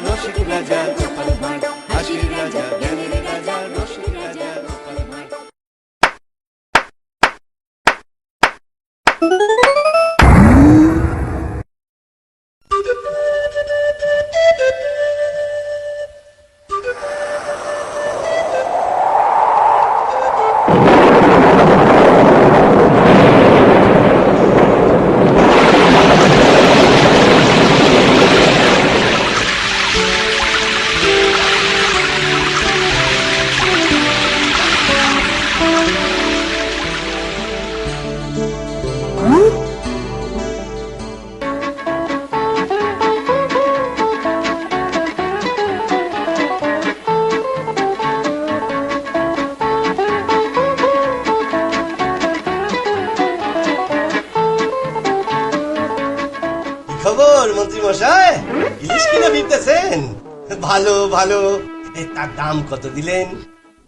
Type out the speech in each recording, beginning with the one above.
রসিক রাজা গোপাল ভাঁড়, হাসির রাজা জ্ঞানের রাজা রসিক রাজা গোপাল ভাঁড়। খবর মন্ত্রী মশাই, ইলিশ কিনে ফিরতেছেন? ভালো ভালো। তার দাম কত দিলেন?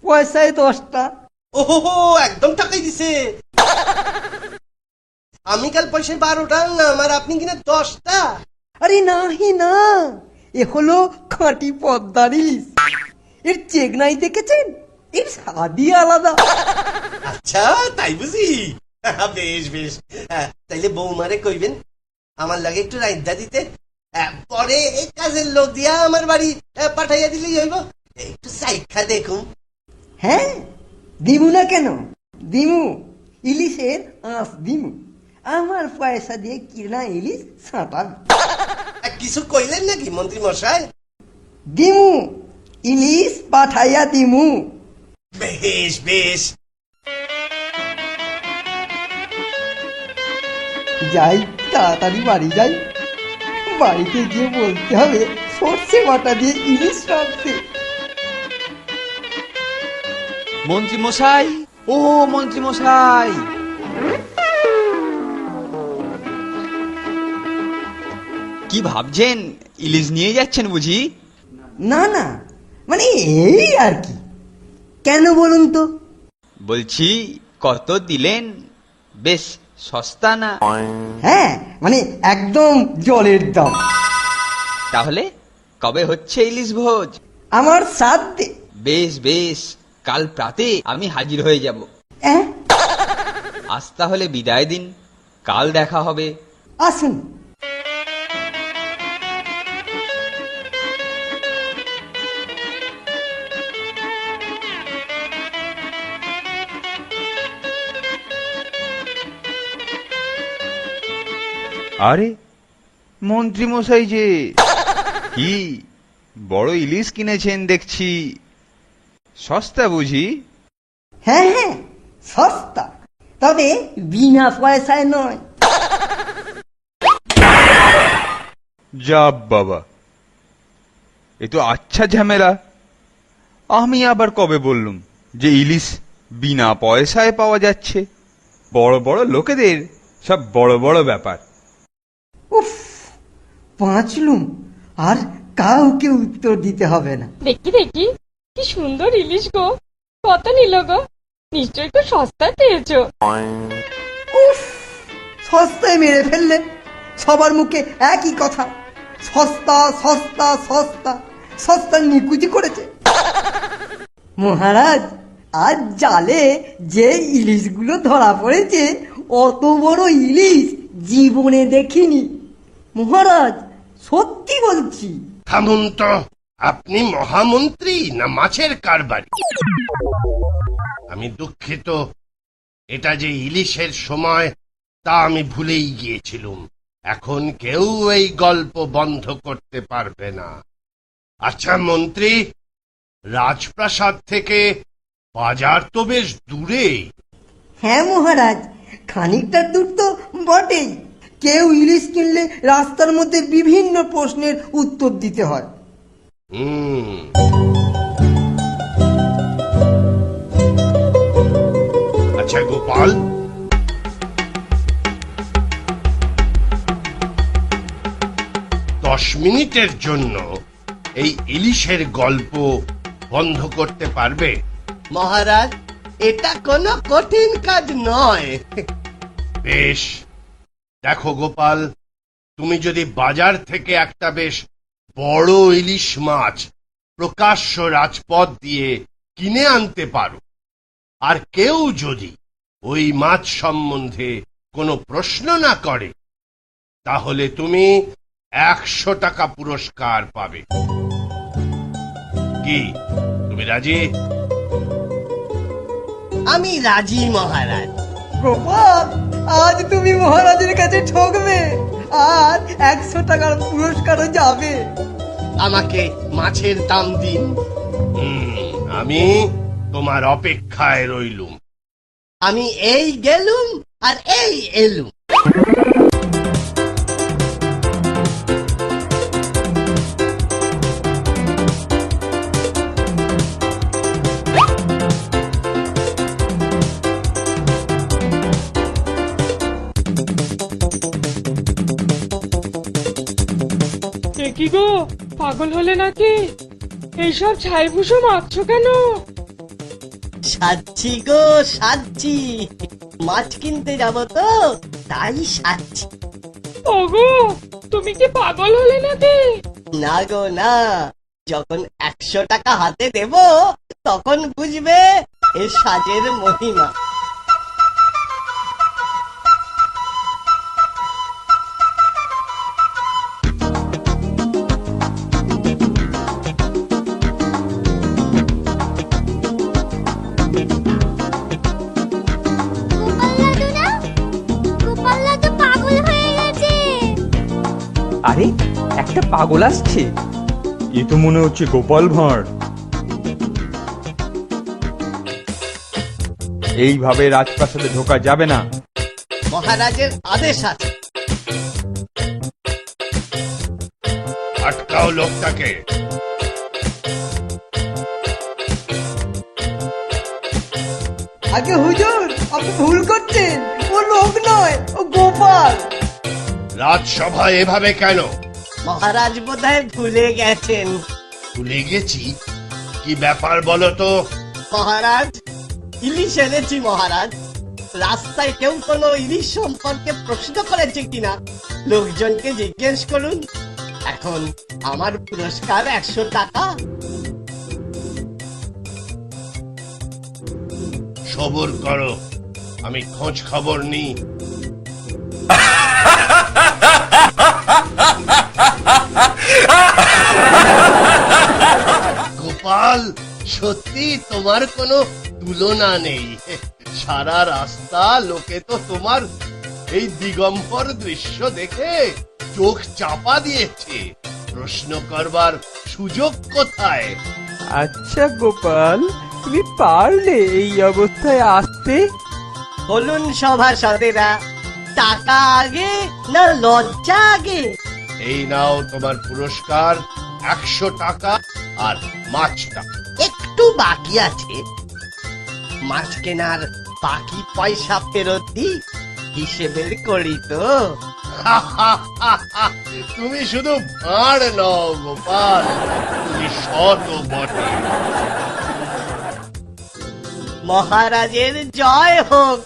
পয়সায় 10টা। ওহো, একদম টাকাই দিছে। আমি কাল পয়সায় 12টা আনলাম আর আপনি কিনা 10টা। আরে নাহি না, এ হলো খাঁটি পদ্মার ইলিশ। এর চেকনাই দেখেছেন? এর স্বাদই আলাদা। আচ্ছা তাই বুঝি? বেশ বেশ, তাইলে বৌমারে কইবেন আমার লাগে একটু রাইন্দা দিতে। পরে এই কাজের লোক দিয়া আমার বাড়ি পাঠাইয়া দিলেই হইব। একটু সাইখা দেখুন। হ্যাঁ, দিমু না কেন? দিমু, ইলিশের আঁশ দিমু। আমার পয়সা দিয়ে কিনা ইলিশ ছাঁটাবে। কিছু কইলেন নাকি মন্ত্রী মশাই? দিমু, ইলিশ পাঠাইয়া দিমু। বেশ বেশ। যাই, তাড়াতাড়ি বাড়ি যাই। বাড়িতে গিয়ে বলতে হবে সর্ষে বাটা দিয়ে ইলিশ রাখতে। মন্ত্রী মশাই, ও মন্ত্রী মশাই, কি ভাবছেন? ইলিশ নিয়ে যাচ্ছেন বুঝি? না না, মানে এই আর কি। কেন বলুন তো? বলছি কত দিলেন? বেশ সস্তা না? হ্যাঁ, মানে একদম জলের দাম। তাহলে কবে হচ্ছে ইলিশ ভোজ? আমার সাধ্যে। বেশ বেশ, কাল প্রাতে আমি হাজির হয়ে যাব। আজ তাহলে বিদায় দিন, কাল দেখা হবে। আসুন। আরে মন্ত্রী মশাই যে, কি বড় ইলিশ কিনেছেন দেখছি। সস্তা বুঝি? হ্যাঁ হ্যাঁ, সস্তা, তবে বিনা পয়সায় নয়। যা বাবা, এ তো আচ্ছা ঝামেলা। আমি আবার কবে বললুম যে ইলিশ বিনা পয়সায় পাওয়া যাচ্ছে? বড় বড় লোকেদের সব বড় বড় ব্যাপার। উফ, পাঁচলুম, আর কাউকে উত্তর দিতে হবে না। দেখি দেখি, কি সুন্দর ইলিশ গো! কত নিল গো? নিশ্চয়ই খুব সস্তায় পেয়েছো। উফ, সস্তায় মেরে ফেললে। সবার মুখে একই কথা, সস্তা সস্তা সস্তা। সস্তা নিকুচি করেছে। মহারাজ, আজ জালে যে ইলিশগুলো ধরা পড়েছে, অত বড় ইলিশ জীবনে দেখিনি। মহারাজ, সত্যি বলছি। থামুন তো, আপনি মহামন্ত্রী না মাছের কারবারি? আমি দুঃখিত, এটা যে ইলিশের সময় তা আমি ভুলেই গিয়েছিলুম। এখন কেউ এই গল্প বন্ধ করতে পারবে না। আচ্ছা মন্ত্রী, রাজপ্রাসাদ থেকে বাজার তো বেশ দূরে। হ্যাঁ মহারাজ, খানিকটা দূর তো বটেই। কেউ ইলিশ কিনলে রাস্তার মধ্যে বিভিন্ন প্রশ্নের উত্তর দিতে হয়। আচ্ছা গোপাল, 10 মিনিটের জন্য এই ইলিশের গল্প বন্ধ করতে পারবে? মহারাজ, এটা কোনো কঠিন কাজ নয়। বেশ, দেখো গোপাল, তুমি যদি বাজার থেকে একটা বেশ বড় ইলিশ মাছ প্রকাশ্য রাজপথ দিয়ে কিনে আনতে পারো, আর কেউ যদি ওই মাছ সম্বন্ধে কোনো প্রশ্ন না করে, তাহলে তুমি 100 টাকা পুরস্কার পাবে। কি তুমি রাজি? আমি রাজি মহারাজ। গোপাল, আজ তুমি মহারাজের কাছে ঠকবে, আর 100 টাকার পুরস্কারও যাবে। আমাকে মাছের দাম দিন। আমি তোমার অপেক্ষায় রইলুম। আমি এই গেলুম আর এই এলুম। এ কি গো, পাগল হলে নাকি? এইসব ছাইভুষো মাখছো কেন? সাজছি গো সাজছি, মাছ কিনতে যাব তো তাই সাজছি। ওগো, তুমি কি পাগল হলে নাকি? না গো না, যখন 100 টাকা হাতে দেব তখন বুঝবে এ সাজের মহিমা। আরে, একটা পাগল আসছে। এ তো মনে হচ্ছে গোপাল ভাঁড়। এইভাবে রাজপ্রাসাদে ঢোকা যাবে না। মহারাজের আদেশ আছে। আটকাও লোকটাকে। আগে হুজুর, আপনি ভুল করছেন, ও লোক নয়, ও গোপাল। রাজসভায় এভাবে কেন? মহারাজ বোধহয় ভুলে গেছেন। ভুলে গেছি? কি ব্যাপার বলো তো? মহারাজ, ইলিশ এনেছি মহারাজ। রাস্তায় কেউ কোনো ইলিশ সম্পর্কে প্রশ্ন করেছে কিনা লোকজনকে জিজ্ঞেস করুন। এখন আমার পুরস্কার 100 টাকা। সবর করো, আমি খোঁজ খবর নিই। গোপাল, সত্যি তোমার কোনো তুলনা নেই। সারা রাস্তা লোকে তো তোমার এই দিগম্বর দৃশ্য দেখে চোখ চাপা দিয়েছে। প্রশ্ন করবার সুযোগ কোথায়? আচ্ছা গোপাল, তুমি পারলে এই অবস্থায় আসতে? বলুন সভাসদেরা, টাকা আগে না লজ্জা আগে? এই নাও তোমার পুরস্কার, 100 টাকা আর মাছটা। একটু বাকি আছে, মাছ কেনার বাকি পয়সা ফেরত দিই, হিসেবের করি তো। তুমি শুধু ভাঁড় নও গোপাল, তুমি শত বটে। মহারাজের জয় হোক।